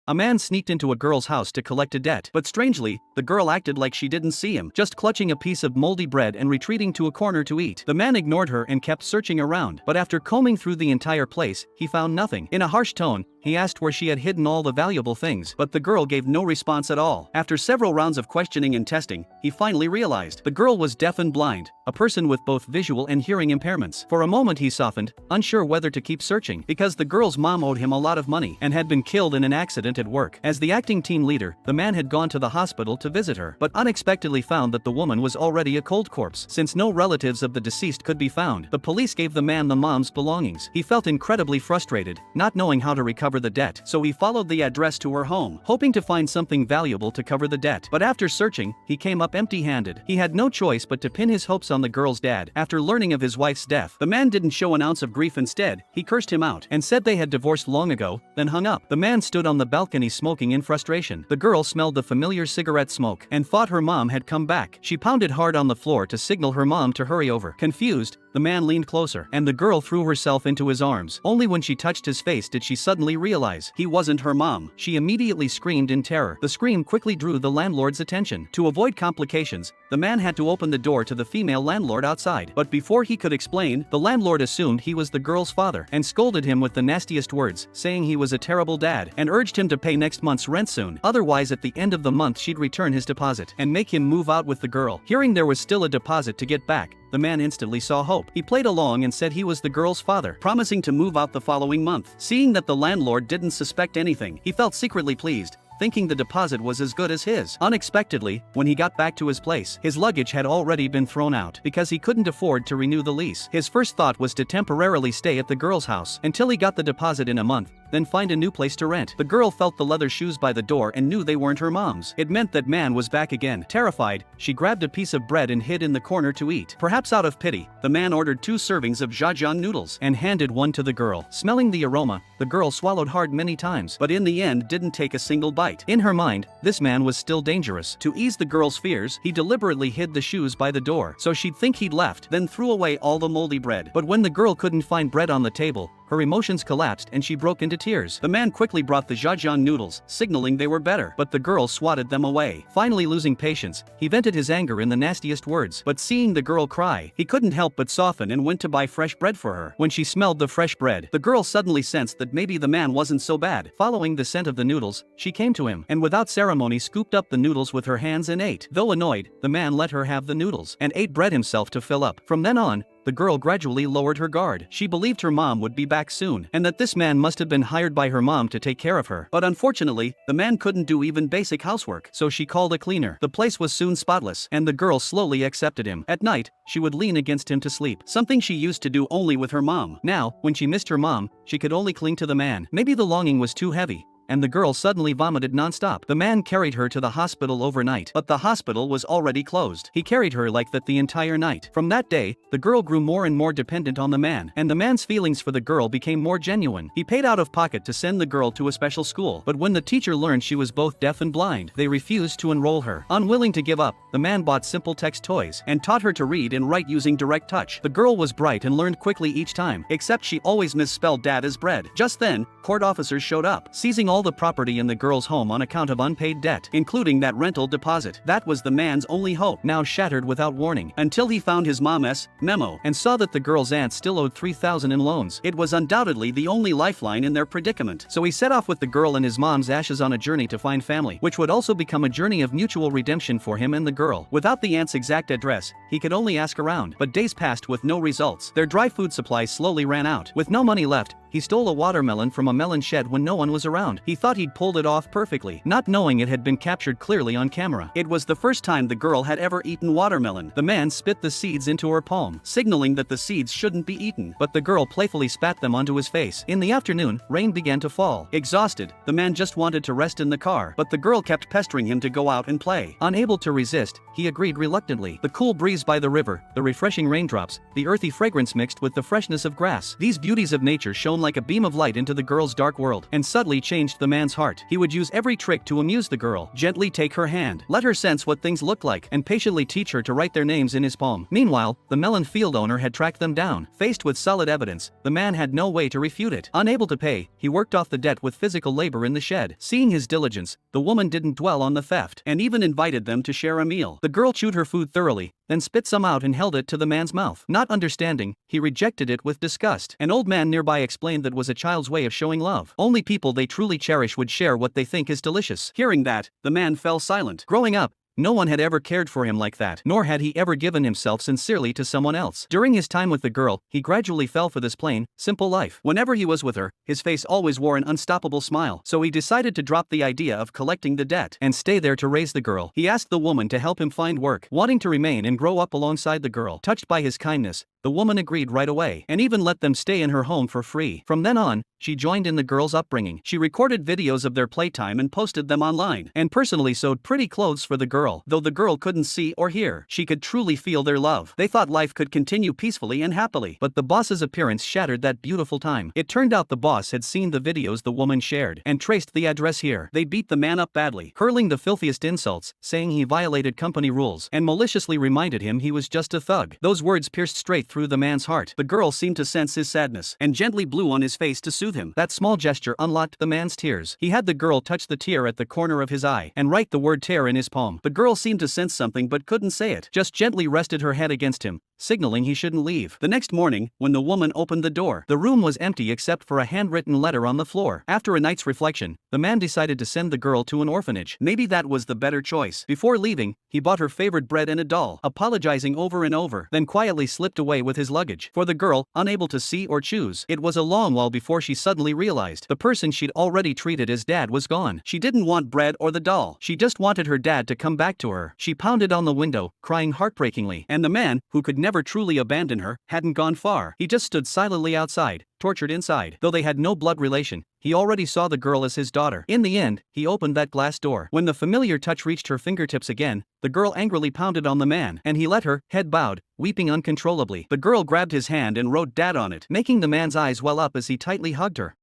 A man sneaked into a girl's house to collect a debt, but strangely, the girl acted like she didn't see him, just clutching a piece of moldy bread and retreating to a corner to eat. The man ignored her and kept searching around, but after combing through the entire place, he found nothing. In a harsh tone, he asked where she had hidden all the valuable things, but the girl gave no response at all. After several rounds of questioning and testing, he finally realized the girl was deaf and blind, a person with both visual and hearing impairments. For a moment he softened, unsure whether to keep searching, because the girl's mom owed him a lot of money and had been killed in an accident at work. As the acting team leader, the man had gone to the hospital to visit her, but unexpectedly found that the woman was already a cold corpse. Since no relatives of the deceased could be found, the police gave the man the mom's belongings. He felt incredibly frustrated, not knowing how to recover the debt, so he followed the address to her home, hoping to find something valuable to cover the debt. But after searching, he came up empty-handed. He had no choice but to pin his hopes on the girl's dad. After learning of his wife's death, the man didn't show an ounce of grief. Instead, he cursed him out and said they had divorced long ago, then hung up. The man stood on the balcony smoking in frustration. The girl smelled the familiar cigarette smoke and thought her mom had come back. She pounded hard on the floor to signal her mom to hurry over. Confused, the man leaned closer, and the girl threw herself into his arms. Only when she touched his face did she suddenly realize he wasn't her mom. She immediately screamed in terror. The scream quickly drew the landlord's attention. To avoid complications, the man had to open the door to the female landlord outside. But before he could explain, the landlord assumed he was the girl's father and scolded him with the nastiest words, saying he was a terrible dad and urged him to pay next month's rent soon. Otherwise, at the end of the month she'd return his deposit and make him move out with the girl. Hearing there was still a deposit to get back, the man instantly saw hope. He played along and said he was the girl's father, promising to move out the following month. Seeing that the landlord didn't suspect anything, he felt secretly pleased, thinking the deposit was as good as his. Unexpectedly, when he got back to his place, his luggage had already been thrown out because he couldn't afford to renew the lease. His first thought was to temporarily stay at the girl's house until he got the deposit in a month, then find a new place to rent. The girl felt the leather shoes by the door and knew they weren't her mom's. It meant that man was back again. Terrified, she grabbed a piece of bread and hid in the corner to eat. Perhaps out of pity, the man ordered 2 servings of jajang noodles and handed one to the girl. Smelling the aroma, the girl swallowed hard many times, but in the end didn't take a single bite. In her mind, this man was still dangerous. To ease the girl's fears, he deliberately hid the shoes by the door so she'd think he'd left, then threw away all the moldy bread. But when the girl couldn't find bread on the table, her emotions collapsed and she broke into tears. The man quickly brought the jajang noodles, signaling they were better, but the girl swatted them away. Finally losing patience, he vented his anger in the nastiest words. But seeing the girl cry, he couldn't help but soften and went to buy fresh bread for her. When she smelled the fresh bread, the girl suddenly sensed that maybe the man wasn't so bad. Following the scent of the noodles, she came to him and without ceremony scooped up the noodles with her hands and ate. Though annoyed, the man let her have the noodles and ate bread himself to fill up. From then on, the girl gradually lowered her guard. She believed her mom would be back soon, and that this man must have been hired by her mom to take care of her. But unfortunately, the man couldn't do even basic housework, so she called a cleaner. The place was soon spotless, and the girl slowly accepted him. At night, she would lean against him to sleep, something she used to do only with her mom. Now, when she missed her mom, she could only cling to the man. Maybe the longing was too heavy, and the girl suddenly vomited non-stop. The man carried her to the hospital overnight, but the hospital was already closed. He carried her like that the entire night. From that day, the girl grew more and more dependent on the man, and the man's feelings for the girl became more genuine. He paid out of pocket to send the girl to a special school, but when the teacher learned she was both deaf and blind, they refused to enroll her. Unwilling to give up, the man bought simple text toys and taught her to read and write using direct touch. The girl was bright and learned quickly each time, except she always misspelled dad as bread. Just then, court officers showed up, seizing all the property in the girl's home on account of unpaid debt, including that rental deposit. That was the man's only hope, now shattered without warning, until he found his mom's memo and saw that the girl's aunt still owed $3,000 in loans. It was undoubtedly the only lifeline in their predicament. So he set off with the girl and his mom's ashes on a journey to find family, which would also become a journey of mutual redemption for him and the girl. Without the aunt's exact address, he could only ask around, but days passed with no results. Their dry food supply slowly ran out. With no money left, he stole a watermelon from a melon shed when no one was around. He thought he'd pulled it off perfectly, not knowing it had been captured clearly on camera. It was the first time the girl had ever eaten watermelon. The man spit the seeds into her palm, signaling that the seeds shouldn't be eaten, but the girl playfully spat them onto his face. In the afternoon, rain began to fall. Exhausted, the man just wanted to rest in the car, but the girl kept pestering him to go out and play. Unable to resist, he agreed reluctantly. The cool breeze by the river, the refreshing raindrops, the earthy fragrance mixed with the freshness of grass. These beauties of nature shone like a beam of light into the girl's dark world, and subtly changed touched the man's heart. He would use every trick to amuse the girl, gently take her hand, let her sense what things look like, and patiently teach her to write their names in his palm. Meanwhile, the melon field owner had tracked them down. Faced with solid evidence, the man had no way to refute it. Unable to pay, he worked off the debt with physical labor in the shed. Seeing his diligence, the woman didn't dwell on the theft, and even invited them to share a meal. The girl chewed her food thoroughly, then spit some out and held it to the man's mouth. Not understanding, he rejected it with disgust. An old man nearby explained that was a child's way of showing love. Only people they truly cherish would share what they think is delicious. Hearing that, the man fell silent. Growing up, no one had ever cared for him like that, nor had he ever given himself sincerely to someone else. During his time with the girl, he gradually fell for this plain, simple life. Whenever he was with her, his face always wore an unstoppable smile, so he decided to drop the idea of collecting the debt and stay there to raise the girl. He asked the woman to help him find work, wanting to remain and grow up alongside the girl. Touched by his kindness, the woman agreed right away, and even let them stay in her home for free. From then on, she joined in the girl's upbringing. She recorded videos of their playtime and posted them online, and personally sewed pretty clothes for the girl. Though the girl couldn't see or hear, she could truly feel their love. They thought life could continue peacefully and happily, but the boss's appearance shattered that beautiful time. It turned out the boss had seen the videos the woman shared, and traced the address here. They beat the man up badly, hurling the filthiest insults, saying he violated company rules, and maliciously reminded him he was just a thug. Those words pierced straight through the man's heart. The girl seemed to sense his sadness, and gently blew on his face to soothe him. That small gesture unlocked the man's tears. He had the girl touch the tear at the corner of his eye, and write the word tear in his palm. The girl seemed to sense something but couldn't say it, just gently rested her head against him, signaling he shouldn't leave. The next morning, when the woman opened the door, the room was empty except for a handwritten letter on the floor. After a night's reflection, the man decided to send the girl to an orphanage. Maybe that was the better choice. Before leaving, he bought her favorite bread and a doll, apologizing over and over, then quietly slipped away with his luggage. For the girl, unable to see or choose, it was a long while before she suddenly realized the person she'd already treated as dad was gone. She didn't want bread or the doll. She just wanted her dad to come back to her. She pounded on the window, crying heartbreakingly, and the man, who could never truly abandon her, hadn't gone far. He just stood silently outside, tortured inside. Though they had no blood relation, he already saw the girl as his daughter. In the end, he opened that glass door. When the familiar touch reached her fingertips again, the girl angrily pounded on the man, and he let her, head bowed, weeping uncontrollably. The girl grabbed his hand and wrote "Dad" on it, making the man's eyes well up as he tightly hugged her.